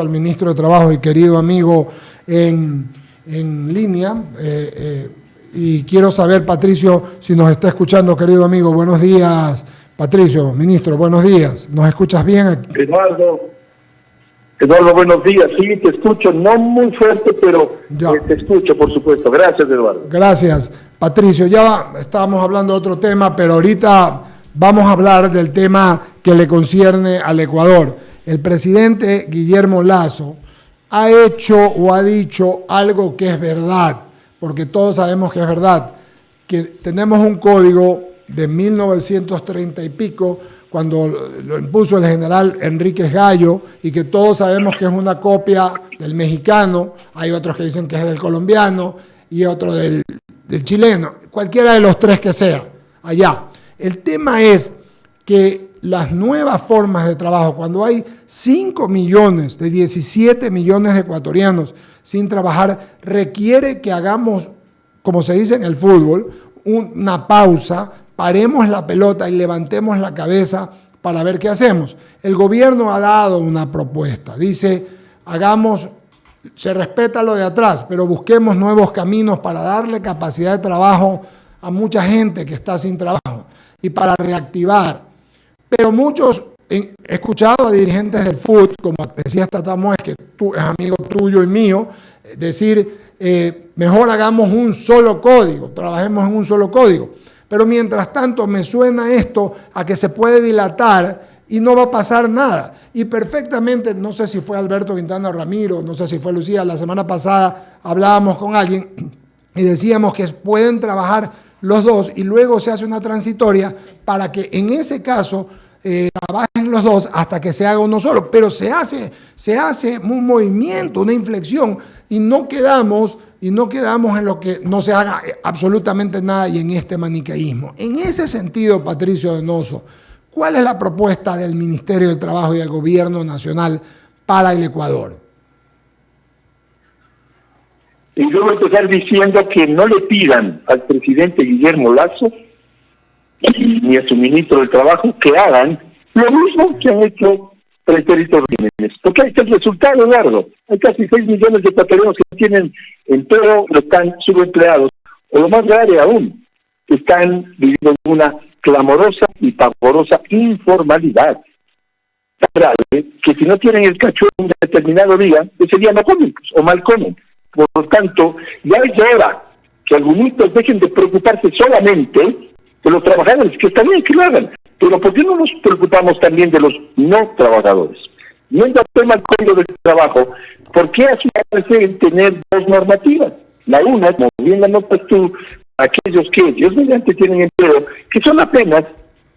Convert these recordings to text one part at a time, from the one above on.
al ministro de Trabajo y querido amigo en línea. Y quiero saber, Patricio, si nos está escuchando, querido amigo. Buenos días, Patricio, ministro, buenos días. ¿Nos escuchas bien aquí? Eduardo, buenos días. Sí, te escucho, no muy fuerte, pero te escucho, por supuesto. Gracias, Eduardo. Gracias, Patricio. Ya estábamos hablando de otro tema, pero ahorita vamos a hablar del tema que le concierne al Ecuador. El presidente Guillermo Lasso ha hecho o ha dicho algo que es verdad, porque todos sabemos que es verdad, que tenemos un código de 1930 y pico, cuando lo impuso el general Enríquez Gallo, y que todos sabemos que es una copia del mexicano. Hay otros que dicen que es del colombiano y otro del chileno, cualquiera de los tres que sea, allá. El tema es que las nuevas formas de trabajo, cuando hay 5 millones de 17 millones de ecuatorianos sin trabajar, requiere que hagamos, como se dice en el fútbol, una pausa, paremos la pelota y levantemos la cabeza para ver qué hacemos. El gobierno ha dado una propuesta, dice, se respeta lo de atrás, pero busquemos nuevos caminos para darle capacidad de trabajo a mucha gente que está sin trabajo y para reactivar. Pero muchos, he escuchado a dirigentes del fútbol, como decía Tata Moes, que es amigo tuyo y mío, decir, mejor hagamos un solo código, trabajemos en un solo código. Pero mientras tanto me suena esto a que se puede dilatar y no va a pasar nada. Y perfectamente, no sé si fue Alberto Quintana Ramiro, no sé si fue Lucía, la semana pasada hablábamos con alguien y decíamos que pueden trabajar los dos y luego se hace una transitoria para que en ese caso trabajen los dos hasta que se haga uno solo. Pero se hace un movimiento, una inflexión y no quedamos en lo que no se haga absolutamente nada y en este maniqueísmo. En ese sentido, Patricio Donoso, ¿cuál es la propuesta del Ministerio del Trabajo y del Gobierno Nacional para el Ecuador? Y yo voy a empezar diciendo que no le pidan al presidente Guillermo Lasso ni a su ministro del Trabajo que hagan lo mismo que han hecho Pretérito Jiménez. Porque ahí está el resultado, Eduardo. Hay casi 6 millones de ecuatorianos que tienen empleo, están subempleados. O lo más grave aún, están viviendo una clamorosa y pavorosa informalidad. Tan grave que si no tienen el cacho un determinado día, ese día no comen o mal comen. Por lo tanto, ya es hora que algunos dejen de preocuparse solamente de los trabajadores, que está bien que lo hagan, pero ¿por qué no nos preocupamos también de los no trabajadores? Yendo al tema del código del trabajo, ¿por qué así parece tener dos normativas? La una, como bien la notas tú, aquellos que Dios mediante tienen empleo, que son apenas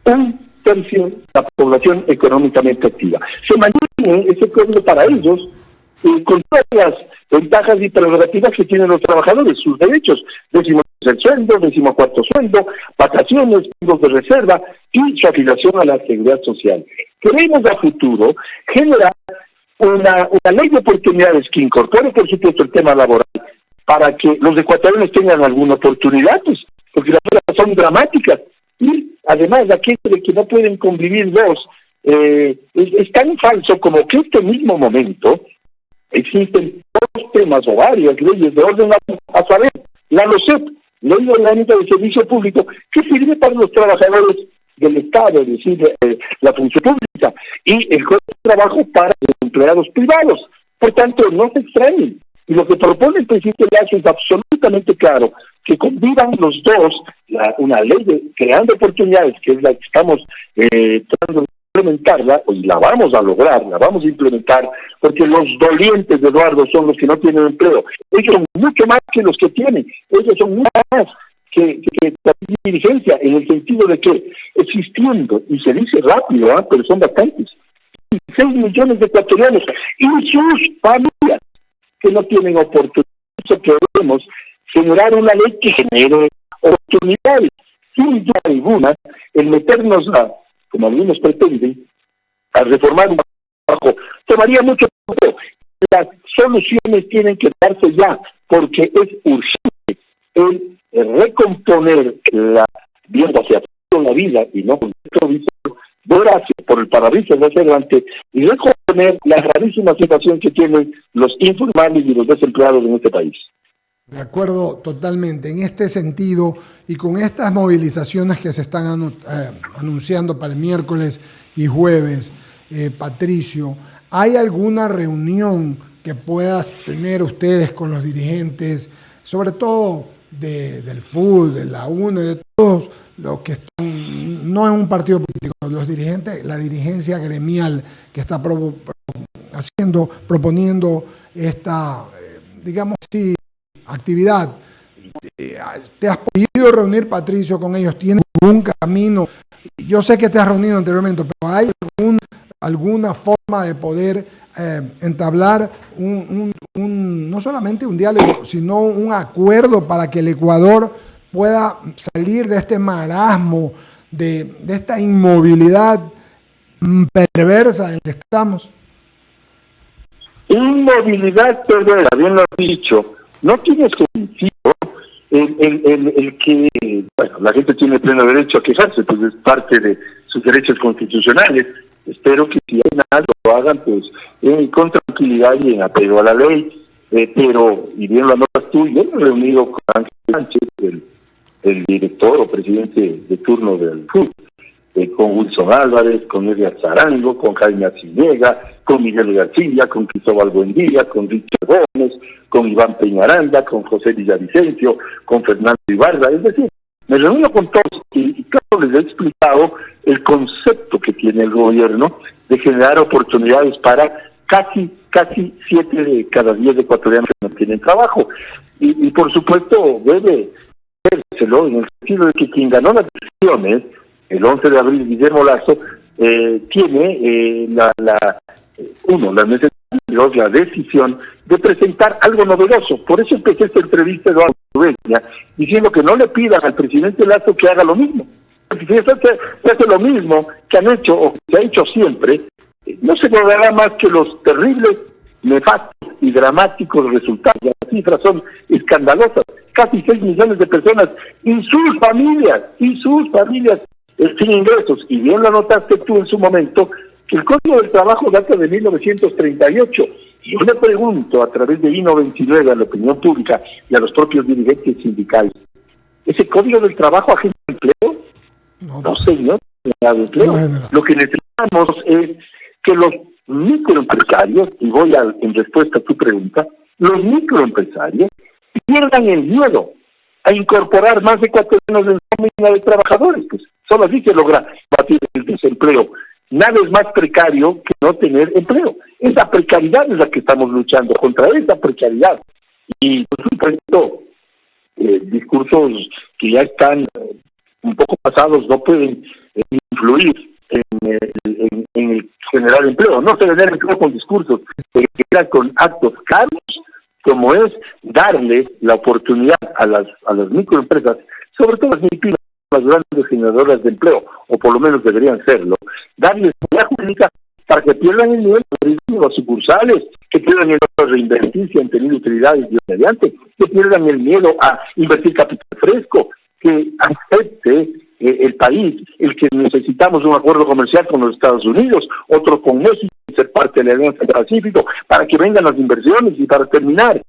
un tercio de la población económicamente activa. Se mantiene ese código para ellos, con todas las ventajas y prerrogativas que tienen los trabajadores, sus derechos, 13º sueldo, 14º sueldo, vacaciones, fondos de reserva y su afiliación a la seguridad social. Queremos a futuro generar una ley de oportunidades que incorpore, por supuesto, el tema laboral, para que los ecuatorianos tengan alguna oportunidad, pues, porque las cosas son dramáticas. Y además, aquello de que no pueden convivir dos, es tan falso como que en este mismo momento existen dos temas o varias leyes de orden a saber, la LOCEP, Ley Orgánica de Servicio Público, que sirve para los trabajadores del Estado, es decir, la función pública, y el Código de Trabajo para los empleados privados. Por tanto, no se extrañen. Y lo que propone el presidente Lasso es absolutamente claro, que convivan los dos, una ley de creando oportunidades, que es la que estamos tratando de implementarla, y la vamos a lograr, la vamos a implementar, porque los dolientes, Eduardo, son los que no tienen empleo. Ellos son mucho más que los que tienen, ellos son mucho más que la dirigencia, en el sentido de que existiendo, y se dice rápido, pero son bastantes, 6 millones de ecuatorianos y sus familias que no tienen oportunidades. Queremos generar una ley que genere oportunidades, sin duda alguna, el meternos como algunos pretenden, a reformar un trabajo, tomaría mucho tiempo. Las soluciones tienen que darse ya, porque es urgente el recomponer viendo hacia la vida y no con retrovisor, ver hacia por el parabrisas de adelante y recomponer la gravísima situación que tienen los informales y los desempleados en este país. De acuerdo totalmente. En este sentido y con estas movilizaciones que se están anunciando para el miércoles y jueves, Patricio, ¿hay alguna reunión que puedan tener ustedes con los dirigentes, sobre todo del FUT, de la UNE, de todos los que están, no en un partido político, los dirigentes, la dirigencia gremial que está proponiendo esta, digamos así, actividad? ¿Te has podido reunir, Patricio, con ellos? ¿Tienes algún camino? Yo sé que te has reunido anteriormente, pero ¿hay alguna forma de poder entablar no solamente un diálogo, sino un acuerdo para que el Ecuador pueda salir de este marasmo, de esta inmovilidad perversa en la que estamos? Inmovilidad perversa, bien lo has dicho. No tienes sentido el que, bueno, la gente tiene pleno derecho a quejarse, pues es parte de sus derechos constitucionales. Espero que si hay nada lo hagan pues con tranquilidad y en apego a la ley, pero, y bien lo anotas tú, yo me he reunido con Ángel Sánchez, el director o presidente de turno del FUT, con Wilson Álvarez, con Edgar Zarango, con Jaime Arciniega, con Miguel García, con Cristóbal Buendía, con Richard Gómez, con Iván Peñaranda, con José Villavicencio, con Fernando Ibarra. Es decir, me reúno con todos y claro, les he explicado el concepto que tiene el gobierno de generar oportunidades para casi 7 de cada 10 ecuatorianos que no tienen trabajo. Y por supuesto debe vérselo en el sentido de que quien ganó las elecciones el 11 de abril, Guillermo Lasso, tiene la necesidad, la decisión de presentar algo novedoso. Por eso empecé esta entrevista de Eduardo Ureña, diciendo que no le pidan al presidente Lasso que haga lo mismo. Porque si hace lo mismo que han hecho o que se ha hecho siempre, no se logrará más que los terribles, nefastos y dramáticos resultados. Las cifras son escandalosas. Casi 6 millones de personas y sus familias sin ingresos. Y bien lo notaste tú en su momento, que el Código del Trabajo data de 1938. Y yo le pregunto a través de I-99 a la opinión pública y a los propios dirigentes sindicales, ¿ese Código del Trabajo ha generado empleo? No, señor, no ha generado empleo. No. Lo que necesitamos es que los microempresarios, y voy en respuesta a tu pregunta, los microempresarios pierdan el miedo a incorporar más ecuatorianos en la nómina de trabajadores. Pues solo así se logra batir el desempleo. Nada es más precario que no tener empleo. Esa precariedad es la que estamos luchando, contra esa precariedad. Y por supuesto, discursos que ya están un poco pasados no pueden influir en el generar empleo. No se genera empleo con discursos, se genera con actos caros, como es darle la oportunidad a las microempresas, sobre todo las MIPYMES, las grandes generadoras de empleo, o por lo menos deberían serlo, darles seguridad jurídica para que pierdan el nivel de abrir nuevas sucursales, que pierdan el miedo a reinvertir si han tenido utilidades y mediante, que pierdan el miedo a invertir capital fresco, que acepte el país, el que necesitamos un acuerdo comercial con los Estados Unidos, otro con México, ser parte de la Alianza del Pacífico, para que vengan las inversiones y para terminar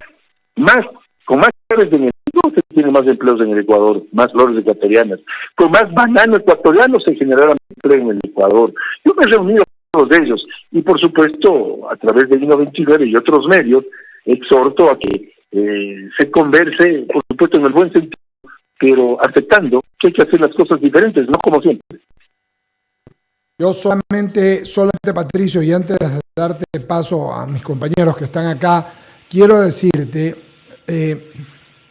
con más flores en el mundo se tiene más empleos en el Ecuador, más flores ecuatorianas, con más banano ecuatoriano se generará empleo en el Ecuador. Yo me he reunido con todos ellos y por supuesto a través de Vino29 y otros medios exhorto a que se converse, por supuesto en el buen sentido, pero aceptando que hay que hacer las cosas diferentes, no como siempre. Yo solamente, Patricio, y antes de darte paso a mis compañeros que están acá, quiero decirte,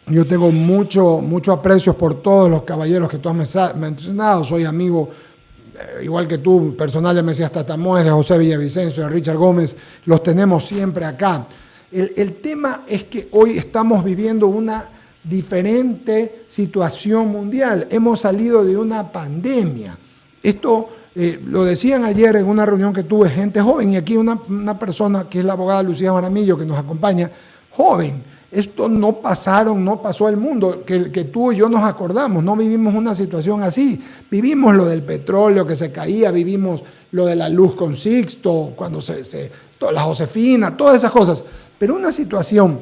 yo tengo mucho aprecio por todos los caballeros que tú has mencionado, soy amigo, igual que tú, personal de Mesías Tatamoes, de José Villavicencio, de Richard Gómez, los tenemos siempre acá. El tema es que hoy estamos viviendo una diferente situación mundial. Hemos salido de una pandemia. Esto lo decían ayer en una reunión que tuve gente joven, y aquí una persona que es la abogada Lucía Jaramillo, que nos acompaña, joven, esto no pasó el mundo, que tú y yo nos acordamos, no vivimos una situación así, vivimos lo del petróleo que se caía, vivimos lo de la luz con Sixto, cuando la Josefina, todas esas cosas, pero una situación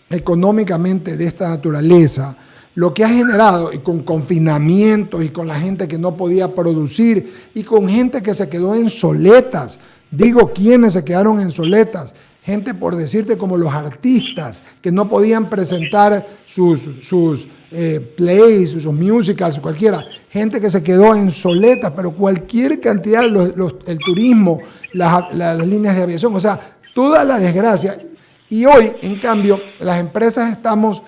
económicamente de esta naturaleza, lo que ha generado, y con confinamientos y con la gente que no podía producir y con gente que se quedó en soletas, digo quiénes se quedaron en soletas, gente por decirte como los artistas que no podían presentar sus plays, sus musicals, cualquiera, gente que se quedó en soletas, pero cualquier cantidad, el turismo, las líneas de aviación, o sea, toda la desgracia. Y hoy, en cambio, las empresas estamos...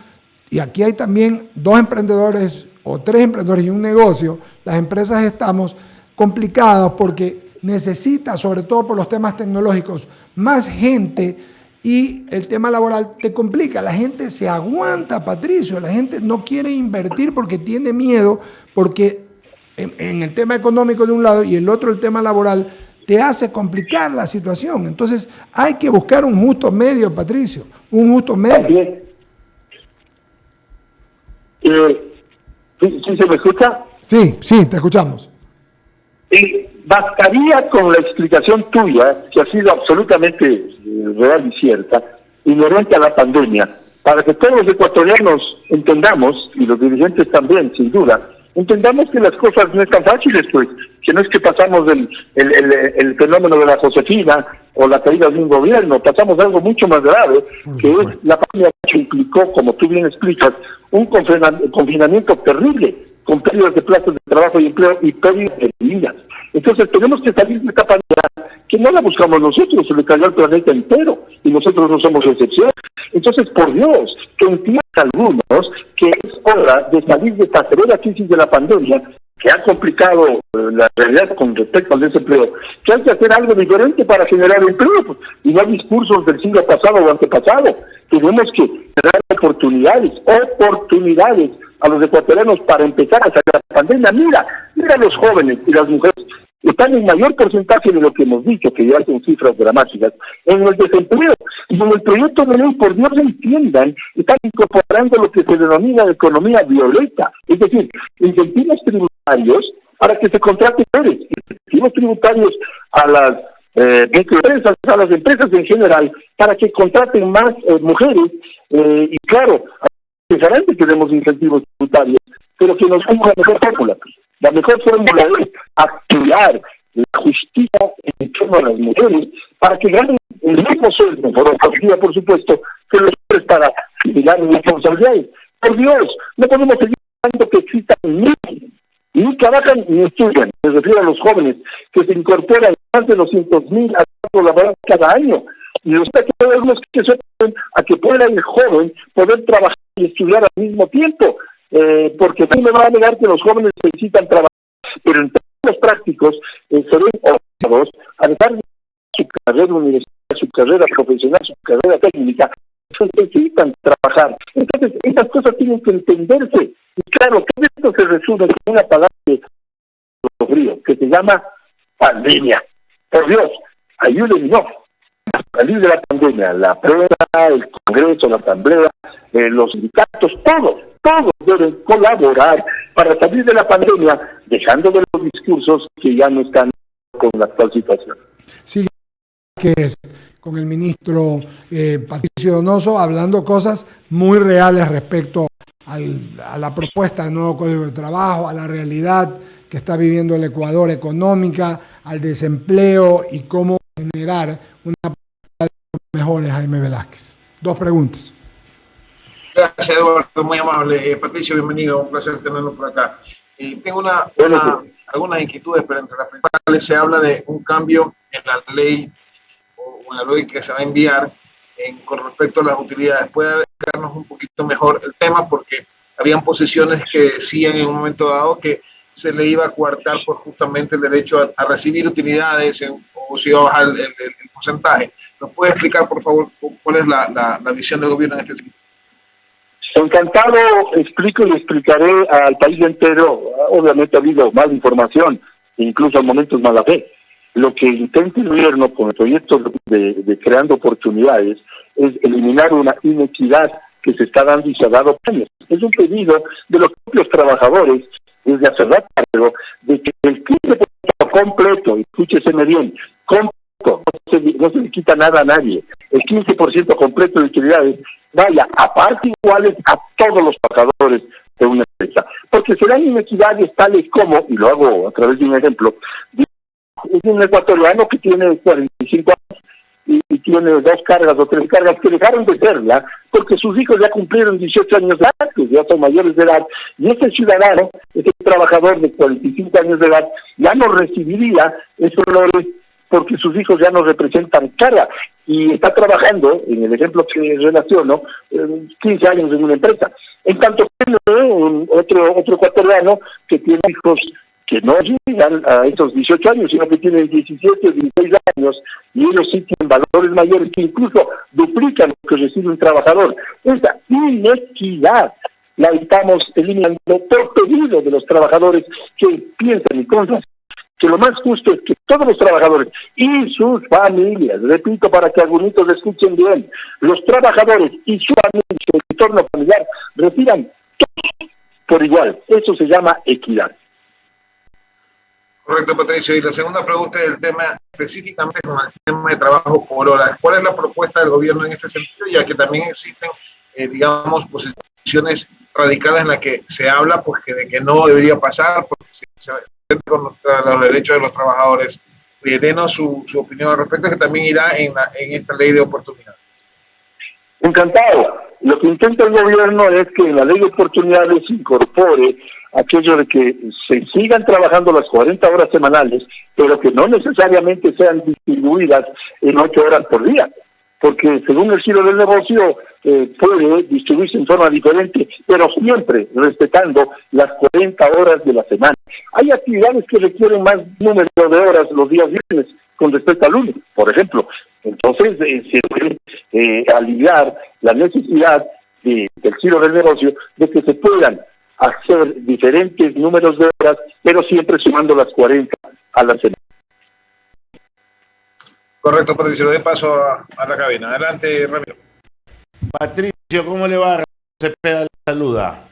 Y aquí hay también 2 emprendedores o 3 emprendedores y un negocio. Las empresas estamos complicadas porque necesita, sobre todo por los temas tecnológicos, más gente y el tema laboral te complica. La gente se aguanta, Patricio. La gente no quiere invertir porque tiene miedo, porque en el tema económico de un lado y el otro el tema laboral te hace complicar la situación. Entonces hay que buscar un justo medio, Patricio, un justo medio. ¿Sí se me escucha? Sí, te escuchamos. Bastaría con la explicación tuya, que ha sido absolutamente real y cierta, inherente a la pandemia, para que todos los ecuatorianos entendamos, y los dirigentes también, sin duda, entendamos que las cosas no están fáciles, pues, que no es que pasamos el fenómeno de la Josefina o la caída de un gobierno, pasamos algo mucho más grave, que es la pandemia que implicó, como tú bien explicas, un confinamiento terrible, con pérdidas de plazas de trabajo y empleo y pérdidas de vidas. Entonces tenemos que salir de esta pandemia, que no la buscamos nosotros, se le cayó al planeta entero, y nosotros no somos excepción. Entonces, por Dios, que entiendan algunos que es hora de salir de esta severa crisis de la pandemia, que ha complicado la realidad con respecto al desempleo, que hay que hacer algo diferente para generar empleo, pues, y no discursos del siglo pasado o antepasado. Tenemos que dar oportunidades a los ecuatorianos para empezar a salir de la pandemia. Mira los jóvenes y las mujeres están en mayor porcentaje de lo que hemos dicho, que ya son cifras dramáticas, en el desempleo. Y en el proyecto de ley, por Dios entiendan, están incorporando lo que se denomina economía violeta, es decir, incentivos tributarios para que se contraten mujeres, incentivos tributarios a las microempresas, a las empresas en general, para que contraten más mujeres, y claro, pensarán que tenemos incentivos tributarios, pero que nos ponga la mejor fórmula. La mejor fórmula es activar la justicia en torno a las mujeres para que ganen el mismo sueldo, por supuesto, que los hombres para similar responsabilidades. Por Dios, no podemos seguir dando que existan ni trabajan ni estudian. Me refiero a los jóvenes que se incorporan más de 200,000 a laboral cada año. Y resulta que hay algunos que se oponen a que pueda el joven poder trabajar y estudiar al mismo tiempo. Porque no me va a negar que los jóvenes necesitan trabajar, pero en términos prácticos se ven obligados a dejar su carrera universitaria, su carrera profesional, su carrera técnica, necesitan trabajar. Entonces, esas cosas tienen que entenderse. Y claro, todo esto se resume en una palabra frío, que se llama pandemia. Por Dios, ayúdennos a salir de la pandemia, la prensa, el Congreso, la Asamblea, los sindicatos, todos deben colaborar para salir de la pandemia, dejando de los discursos que ya no están con la actual situación. Sí, que es con el ministro Patricio Donoso, hablando cosas muy reales respecto a la propuesta del nuevo Código de Trabajo, a la realidad que está viviendo el Ecuador económica, al desempleo y cómo generar una política mejores, Jaime Velázquez. 2 preguntas. Gracias, Eduardo, muy amable. Patricio, bienvenido, un placer tenerlo por acá. Tengo algunas inquietudes, pero entre las principales se habla de un cambio en la ley o en la ley que se va a enviar con respecto a las utilidades. ¿Puede explicarnos un poquito mejor el tema? Porque habían posiciones que decían en un momento dado que se le iba a coartar pues, justamente el derecho a recibir utilidades o se iba a bajar el porcentaje. ¿Nos puede explicar, por favor, cuál es la visión del gobierno en este sentido? Encantado, explico y explicaré al país entero. Obviamente ha habido más información, incluso en momentos mala fe. Lo que intenta el gobierno con el proyecto de creando oportunidades es eliminar una inequidad que se está dando y se ha dado años. Es un pedido de los propios trabajadores desde hace rato, de que el 15% completo, escúcheseme bien, completo, no se le quita nada a nadie, el 15% completo de utilidades vaya a partes iguales a todos los trabajadores de una empresa, porque serán inequidades tales como, y lo hago a través de un ejemplo, es un ecuatoriano que tiene 45 años y tiene 2 cargas o 3 cargas que dejaron de serla porque sus hijos ya cumplieron 18 años de edad, que ya son mayores de edad, y ese ciudadano, ese trabajador de 45 años de edad, ya no recibiría esos valores porque sus hijos ya no representan carga, y está trabajando, en el ejemplo que relaciono, 15 años en una empresa. En tanto que otro ecuatoriano que tiene hijos que no llegan a esos 18 años, sino que tienen 17, 16 años, y ellos sí tienen valores mayores que incluso duplican lo que recibe un trabajador. Esa inequidad la estamos eliminando por pedido de los trabajadores que piensan y piensan que lo más justo es que todos los trabajadores y sus familias, repito para que algunos escuchen bien, los trabajadores y su familia, su entorno familiar, reciban todos por igual. Eso se llama equidad. Correcto, Patricio. Y la segunda pregunta es el tema específicamente con el tema de trabajo por hora. ¿Cuál es la propuesta del gobierno en este sentido? Ya que también existen, digamos, posiciones radicales en las que se habla pues de que no debería pasar porque se contra los derechos de los trabajadores. Denos su opinión al respecto, que también irá en esta ley de oportunidades. Encantado. Lo que intenta el gobierno es que en la ley de oportunidades se incorpore aquello de que se sigan trabajando las 40 horas semanales, pero que no necesariamente sean distribuidas en 8 horas por día, porque según el giro del negocio puede distribuirse en forma diferente, pero siempre respetando las 40 horas de la semana. Hay actividades que requieren más número de horas los días viernes con respecto al lunes, por ejemplo. Entonces se puede aliviar la necesidad del giro del negocio de que se puedan hacer diferentes números de horas, pero siempre sumando las 40 a la semana. Correcto, Patricio. De paso a la cabina. Adelante, Ramiro. Patricio, ¿cómo le va? Cepeda le saluda.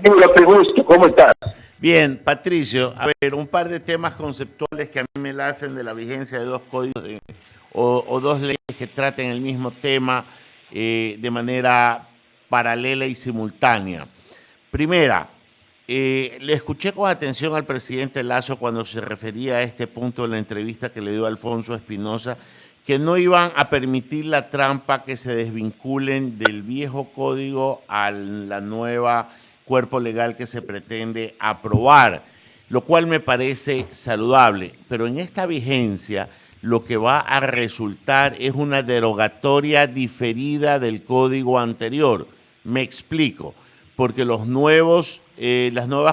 Hola, te gusto. ¿Cómo estás? Bien, Patricio. A ver, un par de temas conceptuales que a mí me la hacen de la vigencia de 2 códigos o 2 leyes que traten el mismo tema de manera paralela y simultánea. Primera, le escuché con atención al presidente Lasso cuando se refería a este punto en la entrevista que le dio Alfonso Espinosa, que no iban a permitir la trampa que se desvinculen del viejo código a la nueva cuerpo legal que se pretende aprobar, lo cual me parece saludable. Pero en esta vigencia lo que va a resultar es una derogatoria diferida del código anterior. Me explico. Porque las nuevas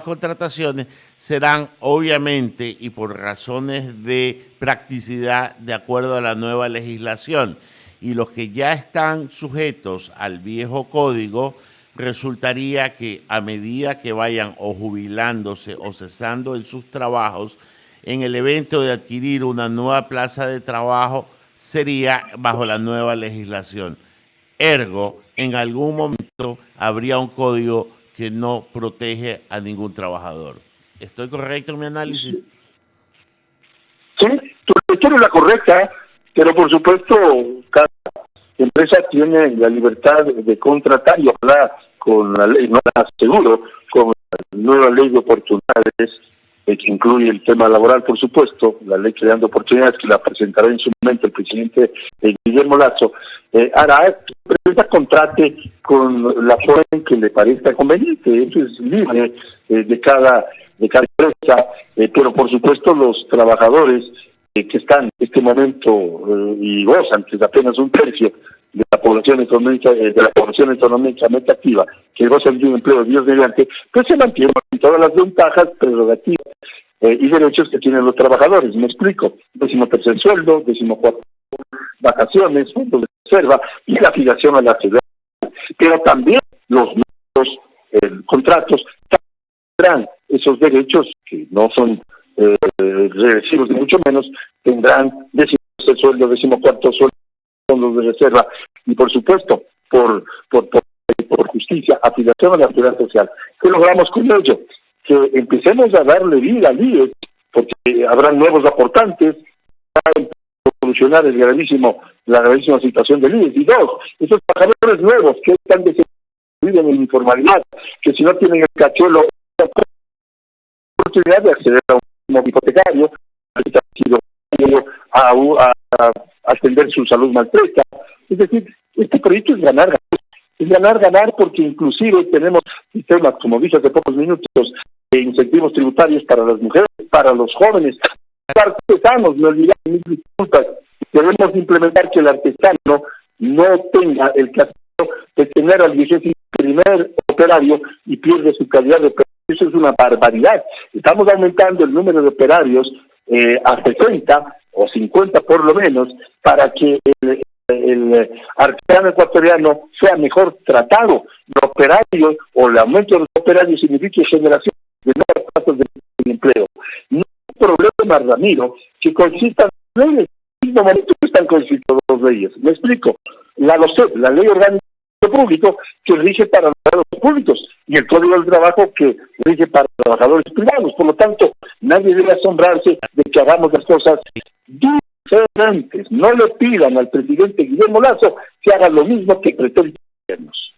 contrataciones serán obviamente y por razones de practicidad de acuerdo a la nueva legislación, y los que ya están sujetos al viejo código resultaría que a medida que vayan o jubilándose o cesando en sus trabajos, en el evento de adquirir una nueva plaza de trabajo sería bajo la nueva legislación. Ergo, en algún momento habría un código que no protege a ningún trabajador. ¿Estoy correcto en mi análisis? Sí, tu lectura es la correcta, pero por supuesto cada empresa tiene la libertad de contratar y hablar con la ley, no la aseguro, con la nueva ley de oportunidades, que incluye el tema laboral, por supuesto, la ley creando oportunidades que la presentará en su momento el presidente Guillermo Lasso, hará que la empresa contrate con la forma en que le parezca conveniente. Eso es libre de cada empresa, pero por supuesto los trabajadores que están en este momento y gozan, que es apenas un tercio de la población económicamente activa, que gozan de un empleo de Dios mediante, pues se mantienen todas las ventajas, prerrogativas y derechos que tienen los trabajadores. Me explico: 13º sueldo, 14º vacaciones, fondos de reserva y la afiliación a la seguridad. Pero también los nuevos contratos tendrán esos derechos que no son regresivos, ni mucho menos. Tendrán 13º sueldo, 14º sueldo, fondos de reserva y por supuesto, por justicia, afiliación a la seguridad social. ¿Qué logramos con ello? Que empecemos a darle vida al IES, porque habrán nuevos aportantes, para solucionar la gravísima situación del IES. Y dos, esos trabajadores nuevos que están viven en informalidad, que si no tienen el cachuelo, la oportunidad de acceder a un hipotecario, a atender su salud maltreta. Es decir, este proyecto es ganar porque inclusive tenemos sistemas, como dije hace pocos minutos, de incentivos tributarios para las mujeres, para los jóvenes, para artesanos, me olvidé, mis disculpas. Debemos implementar que el artesano no tenga el castigo de tener al 21º operario y pierde su calidad de operario. Eso es una barbaridad. Estamos aumentando el número de operarios a 60 o 50 por lo menos, para que el artesano ecuatoriano sea mejor tratado. El operario o el aumento de los operarios significa generación de nuevas plazas de empleo. No hay problema, Ramiro, que consistan en leyes. En este momento están constituidas dos leyes. Me explico. La LOCEP, la Ley Orgánica Público, que rige para los trabajadores públicos, y el Código del Trabajo, que rige para los trabajadores privados. Por lo tanto, nadie debe asombrarse de que hagamos las cosas diferentes. No le pidan al presidente Guillermo Lasso que haga lo mismo que pretende hacernos.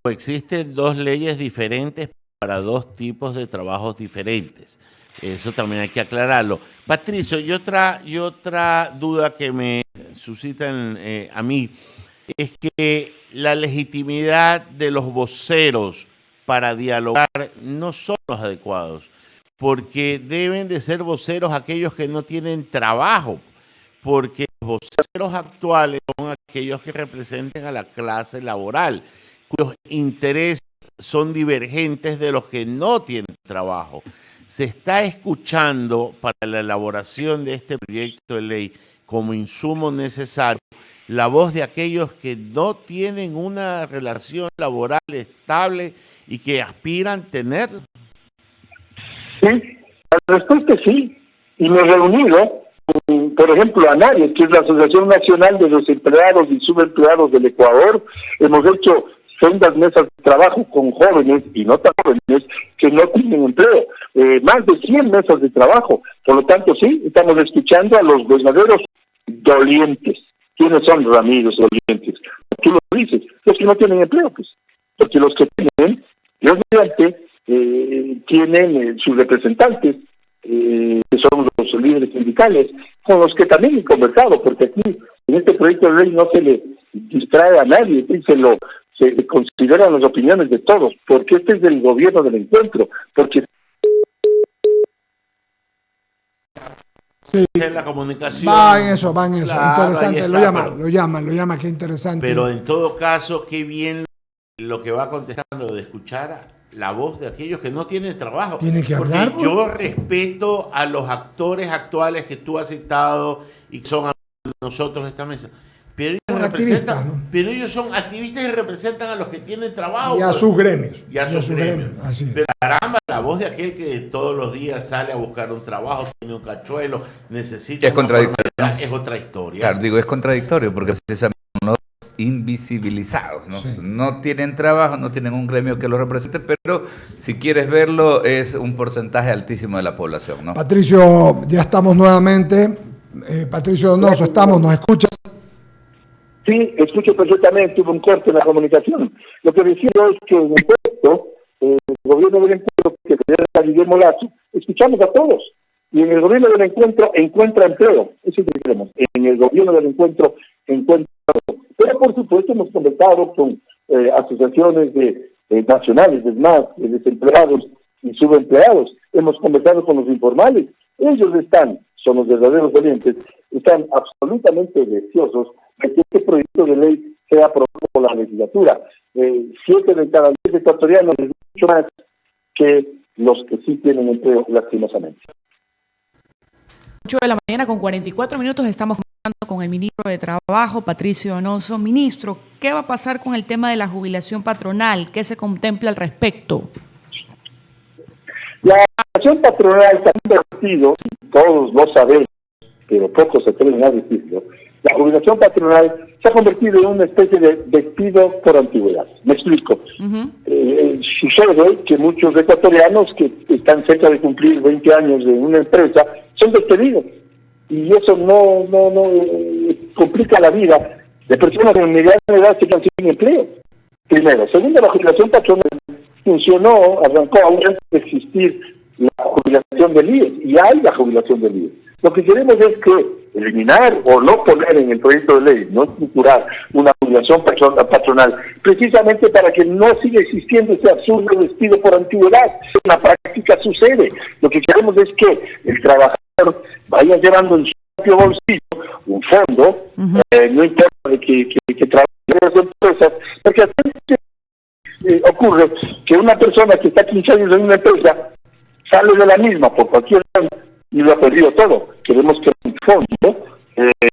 Existen dos leyes diferentes para dos tipos de trabajos diferentes. Eso también hay que aclararlo. Patricio, y otra duda que me suscitan a mí es que la legitimidad de los voceros para dialogar no son los adecuados, porque deben de ser voceros aquellos que no tienen trabajo, porque los voceros actuales son aquellos que representan a la clase laboral, cuyos intereses son divergentes de los que no tienen trabajo. Se está escuchando para la elaboración de este proyecto de ley como insumo necesario la voz de aquellos que no tienen una relación laboral estable y que aspiran tenerla. Sí, la respuesta es sí. Y me he reunido, por ejemplo, ANARES, que es la Asociación Nacional de los Empleados y Subempleados del Ecuador. Hemos hecho sendas mesas de trabajo con jóvenes y no tan jóvenes que no tienen empleo. Más de 100 mesas de trabajo. Por lo tanto, sí, estamos escuchando a los verdaderos dolientes. ¿Quiénes son, Ramiro, dolientes? Tú lo dices, los que no tienen empleo, pues. Porque los que tienen, Dios mediante, tienen sus representantes, que son los líderes sindicales, con los que también he conversado, porque aquí, en este proyecto de ley, no se le distrae a nadie, se consideran las opiniones de todos, porque este es el gobierno del encuentro, porque sí, la comunicación va en eso, claro, interesante, lo llama, qué interesante. Pero en todo caso, qué bien lo que va contestando de escuchar la voz de aquellos que no tienen trabajo. Tienen que hablar. Porque yo respeto a los actores actuales que tú has citado y que son de nosotros esta mesa. Pero ellos representan, ¿no? Pero ellos son activistas y representan a los que tienen trabajo. Y a sus gremios. Y a sus gremios. Así es. Pero caramba, la voz de aquel que todos los días sale a buscar un trabajo, tiene un cachuelo, necesita... Es contradictorio, ¿no? Es otra historia. Claro, digo, es contradictorio porque precisamente son invisibilizados, ¿no? Sí. No tienen trabajo, no tienen un gremio que los represente, pero si quieres verlo es un porcentaje altísimo de la población, ¿no? Patricio, ya estamos nuevamente. Patricio Donoso, ¿nos escuchas? Sí, escucho perfectamente, hubo un corte en la comunicación. Lo que decía es que en efecto, el gobierno del encuentro, que lidera Guillermo Lasso, escuchamos a todos. Y en el gobierno del encuentro encuentra empleo. Eso es lo que queremos. En el gobierno del encuentro encuentra empleo. Pero por supuesto hemos conversado con asociaciones nacionales, es más, de desempleados y subempleados. Hemos conversado con los informales. Ellos son los verdaderos dolientes, están absolutamente deseosos de que este proyecto de ley sea aprobado por la legislatura. 7 de cada 10 ecuatorianos es mucho más que los que sí tienen empleo, lastimosamente. 8 de la mañana con 44 minutos estamos conversando con el ministro de Trabajo, Patricio Donoso. Ministro, ¿qué va a pasar con el tema de la jubilación patronal? ¿Qué se contempla al respecto? La jubilación patronal se ha convertido, todos lo sabemos, pero pocos se atreven a decirlo, La jubilación patronal se ha convertido en una especie de despido por antigüedad. Me explico. Sucede que muchos ecuatorianos que están cerca de cumplir 20 años de una empresa son despedidos. Y eso no complica la vida de personas de mediana edad que están sin empleo. Primero. Segundo, la jubilación patronal funcionó, arrancó aún antes de existir la jubilación del IES, y hay la jubilación del IES. Lo que queremos es que eliminar o no poner en el proyecto de ley, no estructurar una jubilación patronal, precisamente para que no siga existiendo ese absurdo despido por antigüedad. En la práctica sucede. Lo que queremos es que el trabajador vaya llevando en su propio bolsillo un fondo, no importa de que trabaje en las empresas, porque a veces ocurre que una persona que está 15 años en una empresa sale de la misma por cualquier razón y lo ha perdido todo. Queremos que un fondo,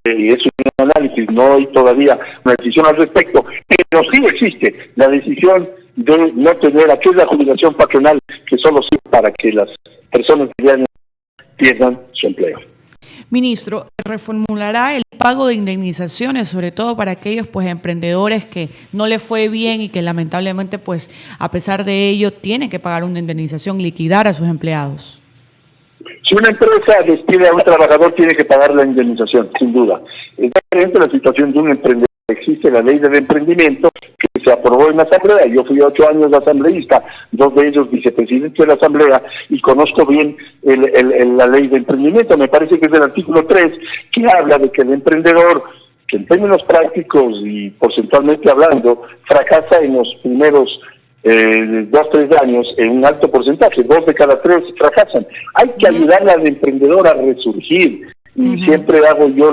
y es un análisis, no hay todavía una decisión al respecto, pero sí existe la decisión de no tener aquella jubilación patronal que solo sirve para que las personas que pierdan su empleo. Ministro, reformulará el pago de indemnizaciones, sobre todo para aquellos emprendedores que no les fue bien y que lamentablemente a pesar de ello tienen que pagar una indemnización, liquidar a sus empleados. Si una empresa despide a un trabajador, tiene que pagar la indemnización, sin duda. Es diferente la situación de un emprendedor. Existe la ley del emprendimiento que se aprobó en la Asamblea. Yo fui 8 años asambleísta, 2 de ellos vicepresidente de la Asamblea, y conozco bien la ley de emprendimiento. Me parece que es el artículo 3, que habla de que el emprendedor, que en términos prácticos y porcentualmente hablando, fracasa en los primeros 2-3 años en un alto porcentaje, 2 de cada 3 fracasan. Hay que ayudarle al emprendedor a resurgir. Y siempre hago yo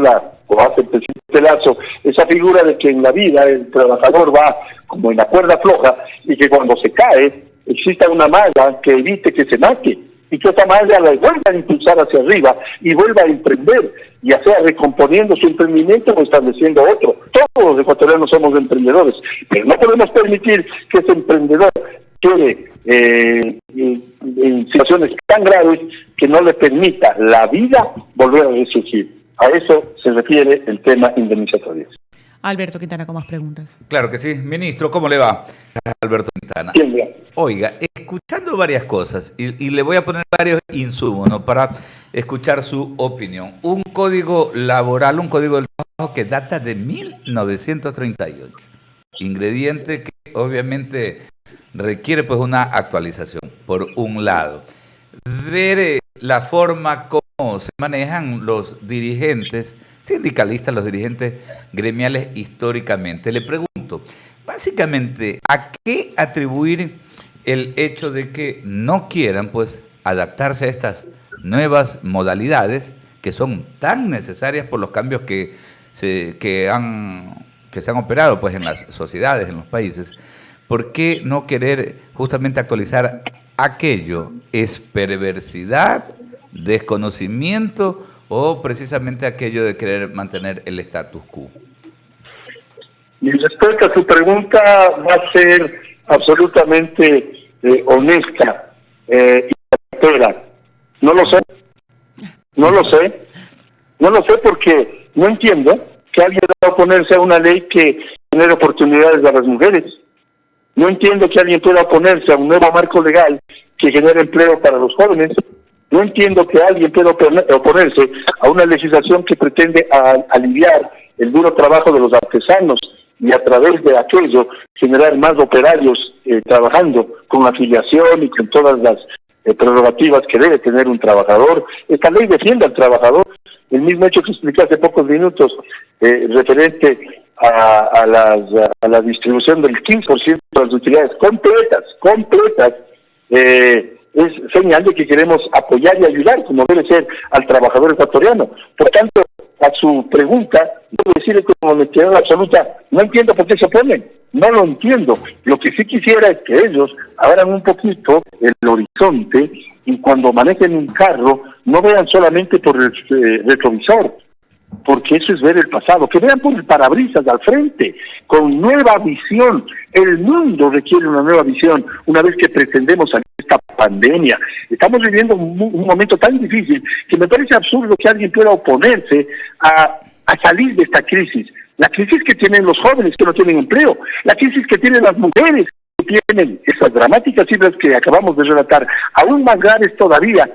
o hace el presidente Lasso, esa figura de que en la vida el trabajador va como en la cuerda floja y que cuando se cae exista una malla que evite que se mate y que esa malla la vuelva a impulsar hacia arriba y vuelva a emprender, ya sea recomponiendo su emprendimiento o estableciendo otro. Todos los ecuatorianos somos emprendedores, pero no podemos permitir que ese emprendedor quede en situaciones tan graves que no le permita la vida volver a resurgir. A eso se refiere el tema indemnizatorio. Alberto Quintana, con más preguntas. Claro que sí. Ministro, ¿cómo le va? Alberto Quintana. Bien. Oiga, escuchando varias cosas, y le voy a poner varios insumos, ¿no?, para escuchar su opinión. Un código laboral, un código del trabajo que data de 1938. Ingrediente que obviamente requiere una actualización, por un lado. Ver la forma como se manejan los dirigentes sindicalistas, los dirigentes gremiales históricamente. Le pregunto, básicamente, ¿a qué atribuir el hecho de que no quieran adaptarse a estas nuevas modalidades que son tan necesarias por los cambios que se han operado en las sociedades, en los países? ¿Por qué no querer justamente actualizar aquello? ¿Es perversidad, desconocimiento o precisamente aquello de querer mantener el status quo? Mi respuesta a su pregunta va a ser absolutamente honesta y sincera. No lo sé porque no entiendo que alguien pueda oponerse a una ley que genere oportunidades a las mujeres. No entiendo que alguien pueda oponerse a un nuevo marco legal que genere empleo para los jóvenes. No entiendo que alguien pueda oponerse a una legislación que pretende aliviar el duro trabajo de los artesanos y a través de aquello generar más operarios trabajando con afiliación y con todas las prerrogativas que debe tener un trabajador. Esta ley defiende al trabajador. El mismo hecho que expliqué hace pocos minutos referente a la distribución del 15% de las utilidades completas, es señal de que queremos apoyar y ayudar, como debe ser, al trabajador ecuatoriano. Por tanto, a su pregunta, debo decirle con honestidad absoluta, no entiendo por qué se oponen, no lo entiendo. Lo que sí quisiera es que ellos abran un poquito el horizonte y cuando manejen un carro, no vean solamente por el retrovisor, porque eso es ver el pasado, que vean por el parabrisas al frente, con nueva visión. El mundo requiere una nueva visión, una vez que pretendemos salir de esta pandemia. Estamos viviendo un momento tan difícil que me parece absurdo que alguien pueda oponerse a a salir de esta crisis. La crisis que tienen los jóvenes que no tienen empleo, la crisis que tienen las mujeres que tienen esas dramáticas cifras que acabamos de relatar, aún más graves todavía,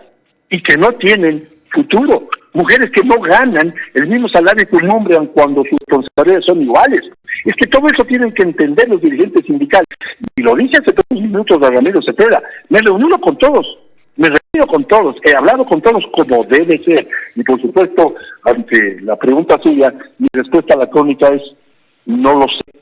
y que no tienen futuro. Mujeres que no ganan el mismo salario que un hombre cuando sus responsabilidades son iguales. Es que todo eso tienen que entender los dirigentes sindicales. Y lo dije hace 3 minutos a Ramiro Cepeda. Me he reunido con todos. He hablado con todos como debe ser. Y por supuesto, ante la pregunta suya, mi respuesta lacónica es, no lo sé.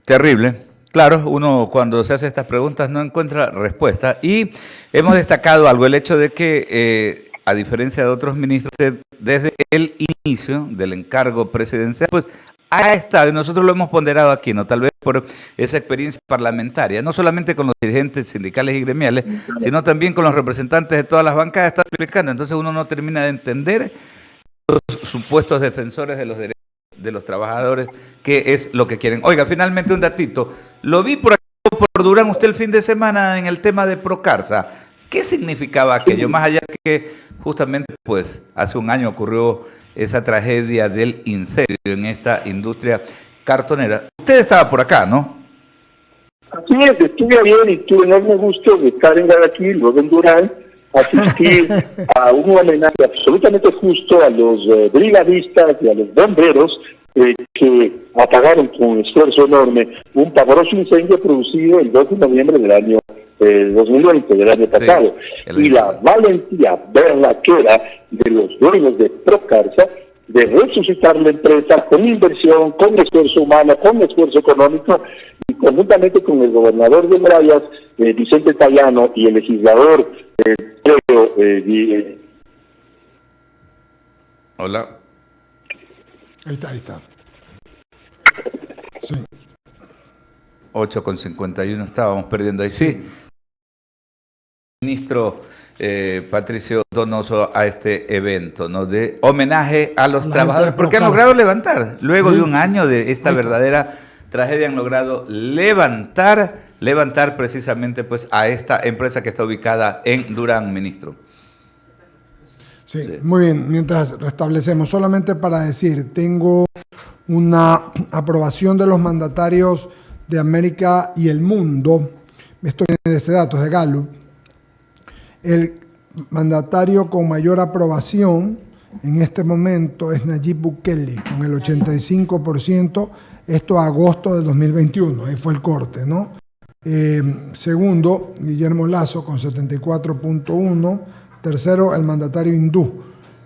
Terrible. Claro, uno cuando se hace estas preguntas no encuentra respuesta. Y hemos destacado algo, el hecho de que, a diferencia de otros ministros, desde el inicio del encargo presidencial, pues ha estado, y nosotros lo hemos ponderado aquí, ¿no? Tal vez por esa experiencia parlamentaria, no solamente con los dirigentes sindicales y gremiales, sino también con los representantes de todas las bancadas, está explicando. Entonces uno no termina de entender los supuestos defensores de los derechos de los trabajadores, qué es lo que quieren. Oiga, finalmente un datito. Lo vi por aquí, por Durán, usted el fin de semana en el tema de Procarsa. ¿Qué significaba aquello? Más allá de que justamente pues hace un año ocurrió esa tragedia del incendio en esta industria cartonera. Usted estaba por acá, ¿no? Así es, estuve ayer y tuve enorme gusto de estar en Guayaquil, luego en Durán, asistir a un homenaje absolutamente justo a los brigadistas y a los bomberos que apagaron con esfuerzo enorme un pavoroso incendio producido el 2 de noviembre del año 2020, del año pasado. Y la valentía berraquera de los dueños de Procarsa de resucitar la empresa con inversión, con esfuerzo humano, con esfuerzo económico, y conjuntamente con el gobernador de Guayas, Vicente Tallano, y el legislador Hola. Ahí está. Sí. 8:51 estábamos perdiendo ahí. Sí. Ministro Patricio Donoso, a este evento, ¿no? De homenaje a los trabajadores, porque han logrado levantar, luego de un año de esta verdadera tragedia, han logrado levantar precisamente pues a esta empresa que está ubicada en Durán, ministro. Sí, muy bien. Mientras restablecemos, solamente para decir, tengo una aprobación de los mandatarios de América y el mundo. Esto viene de este dato, de Gallup. El mandatario con mayor aprobación en este momento es Nayib Bukele, con el 85%, esto a agosto de 2021, ahí fue el corte, ¿no? Segundo, Guillermo Lasso, con 74.1%. Tercero, el mandatario hindú,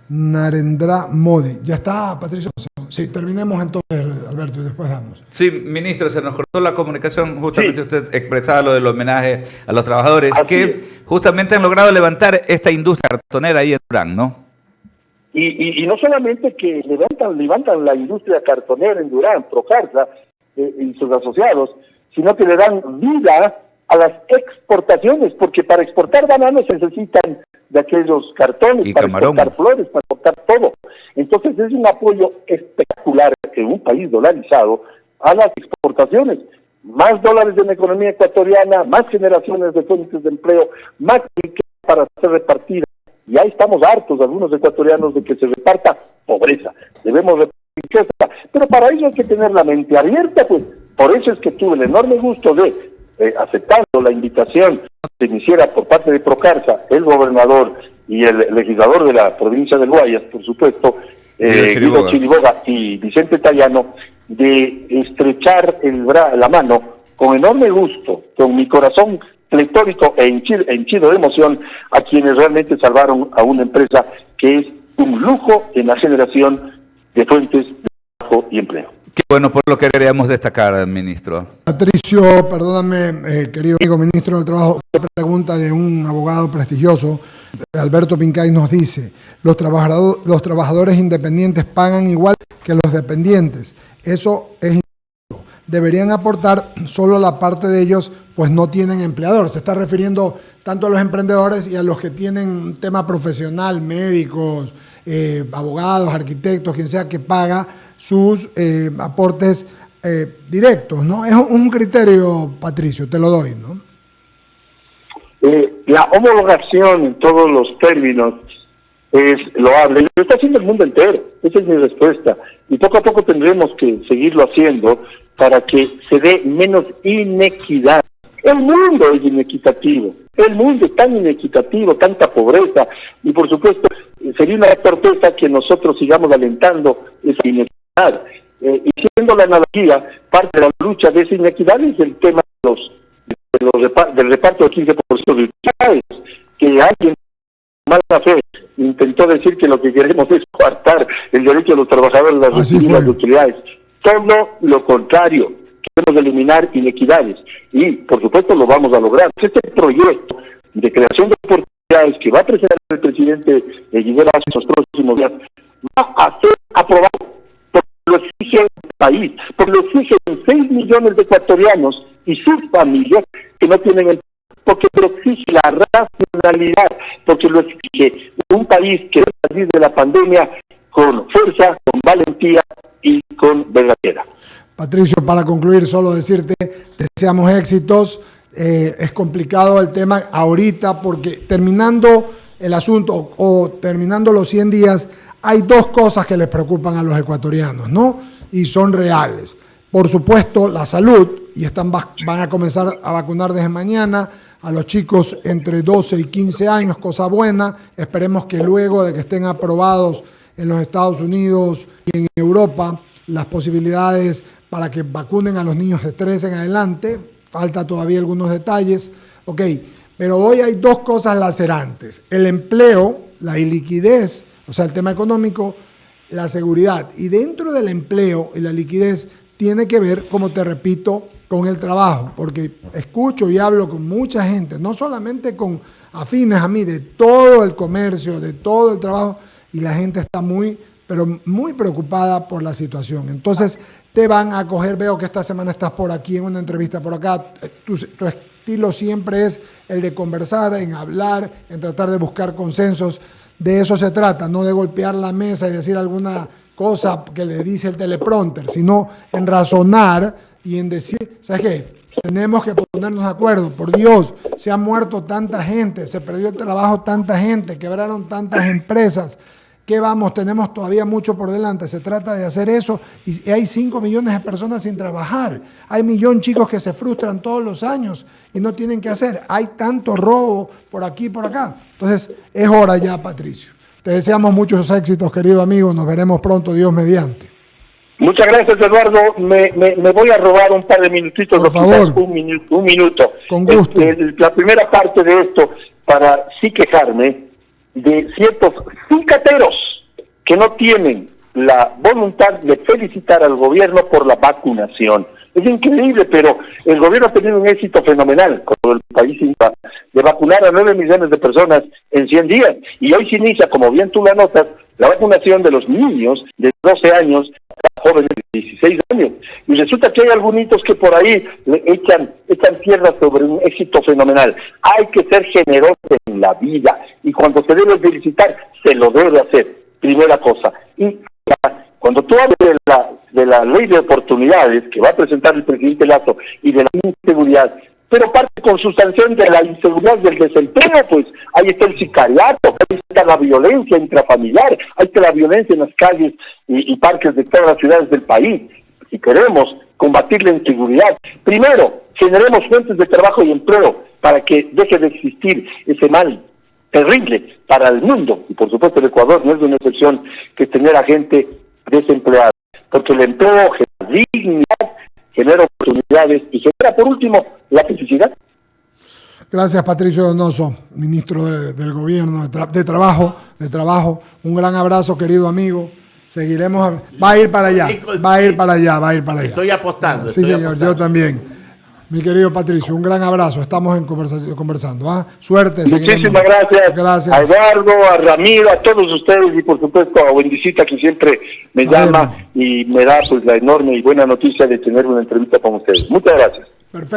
Narendra Modi. ¿Ya está, Patricio? Sí, terminemos entonces, Alberto, y después damos. Sí, ministro, se nos cortó la comunicación, justamente usted expresaba lo del homenaje a los trabajadores, que justamente han logrado levantar esta industria cartonera ahí en Durán, ¿no? Y no solamente que levantan la industria cartonera en Durán, Procarsa y sus asociados, sino que le dan vida a las exportaciones, porque para exportar bananos se necesitan de aquellos cartones, para exportar flores, para exportar todo. Entonces es un apoyo espectacular en un país dolarizado a las exportaciones. Más dólares en la economía ecuatoriana, más generaciones de fuentes de empleo, más riqueza para ser repartida. Ya estamos hartos, algunos ecuatorianos, de que se reparta pobreza. Debemos repartir riqueza, pero para ello hay que tener la mente abierta, pues. Por eso es que tuve el enorme gusto de, aceptando la invitación que me hiciera por parte de Procarsa, el gobernador y el legislador de la provincia del Guayas, por supuesto, Guido Chiriboga y Vicente Tallano, de estrechar la mano con enorme gusto, con mi corazón pletórico e henchido de emoción, a quienes realmente salvaron a una empresa que es un lujo en la generación de fuentes de trabajo y empleo. Qué bueno, por lo que queríamos destacar, ministro. Patricio, perdóname, querido amigo ministro del Trabajo, una pregunta de un abogado prestigioso, Alberto Pincay, nos dice, los trabajadores independientes pagan igual que los dependientes. Eso es injusto. Deberían aportar solo la parte de ellos, pues no tienen empleador. Se está refiriendo tanto a los emprendedores y a los que tienen un tema profesional, médicos, abogados, arquitectos, quien sea que paga sus aportes directos, ¿no? Es un criterio, Patricio, te lo doy, ¿no? La homologación en todos los términos es loable. Lo está haciendo el mundo entero. Esa es mi respuesta. Y poco a poco tendremos que seguirlo haciendo para que se dé menos inequidad. El mundo es inequitativo. El mundo es tan inequitativo, tanta pobreza. Y por supuesto, sería una torpeza que nosotros sigamos alentando esa inequidad. Y siendo la analogía, parte de la lucha de esa inequidad es el tema del reparto del 15% de utilidades, que alguien mala fe intentó decir que lo que queremos es coartar el derecho de los trabajadores a recibir las utilidades. Todo lo contrario, queremos eliminar inequidades y por supuesto lo vamos a lograr. Este proyecto de creación de oportunidades que va a presentar el presidente Guillermo Lasso en los próximos días va a ser aprobado porque lo exige el país, porque lo exigen 6 millones de ecuatorianos y sus familias que no tienen el, porque lo exige la racionalidad, porque lo exige un país que debe salir de la pandemia con fuerza, con valentía y con verdadera. Patricio, para concluir, solo decirte, deseamos éxitos. Es complicado el tema ahorita porque terminando el asunto o terminando los 100 días, hay dos cosas que les preocupan a los ecuatorianos, ¿no? Y son reales. Por supuesto, la salud, y van a comenzar a vacunar desde mañana a los chicos entre 12 y 15 años, cosa buena. Esperemos que luego de que estén aprobados en los Estados Unidos y en Europa, las posibilidades para que vacunen a los niños de 13 en adelante, falta todavía algunos detalles, ok, pero hoy hay dos cosas lacerantes, el empleo, la iliquidez, o sea, el tema económico, la seguridad, y dentro del empleo y la liquidez tiene que ver, como te repito, con el trabajo, porque escucho y hablo con mucha gente, no solamente con afines a mí, de todo el comercio, de todo el trabajo, y la gente está muy preocupada por la situación. Entonces, te van a coger, veo que esta semana estás por aquí en una entrevista por acá, tu estilo siempre es el de conversar, en hablar, en tratar de buscar consensos, de eso se trata, no de golpear la mesa y decir alguna cosa que le dice el teleprompter, sino en razonar y en decir, ¿sabes qué? Tenemos que ponernos de acuerdo, por Dios, se ha muerto tanta gente, se perdió el trabajo tanta gente, quebraron tantas empresas, ¿qué vamos? Tenemos todavía mucho por delante, se trata de hacer eso y hay 5 millones de personas sin trabajar, hay 1 millón de chicos que se frustran todos los años y no tienen qué hacer, hay tanto robo por aquí y por acá, entonces es hora ya, Patricio. Te deseamos muchos éxitos, querido amigo, nos veremos pronto, Dios mediante. Muchas gracias, Eduardo. Me voy a robar un par de minutitos. Por favor. Un minuto. Con gusto. La primera parte de esto, para sí quejarme de ciertos cicateros que no tienen la voluntad de felicitar al gobierno por la vacunación. Es increíble, pero el gobierno ha tenido un éxito fenomenal con el país de vacunar a 9 millones de personas en 100 días. Y hoy se inicia, como bien tú lo anotas, la vacunación de los niños de 12 años a jóvenes de 16 años. Y resulta que hay algunos que por ahí le echan tierra sobre un éxito fenomenal. Hay que ser generoso en la vida. Y cuando se debe felicitar, se lo debe hacer. Primera cosa. Y cuando tú hablas de la ley de oportunidades que va a presentar el presidente Lasso y de la inseguridad, pero parte con su sanción de la inseguridad del desempleo, pues ahí está el sicariato, ahí está la violencia intrafamiliar, ahí está la violencia en las calles y parques de todas las ciudades del país. Si queremos combatir la inseguridad, primero generemos fuentes de trabajo y empleo para que deje de existir ese mal terrible para el mundo, y por supuesto el Ecuador no es una excepción, que tener a gente desempleada, porque el empleo genera dignidad, genera oportunidades y genera por último la felicidad. Gracias, Patricio Donoso, ministro del Gobierno de Trabajo. Un gran abrazo, querido amigo. Seguiremos, va a ir para allá. Estoy apostando. Sí, señor, yo también. Mi querido Patricio, un gran abrazo. Estamos en conversando. ¿Ah? Suerte. Muchísimas gracias a Eduardo, a Ramiro, a todos ustedes y por supuesto a Wendycita, que siempre me llama y me da pues la enorme y buena noticia de tener una entrevista con ustedes. Muchas gracias. Perfecto.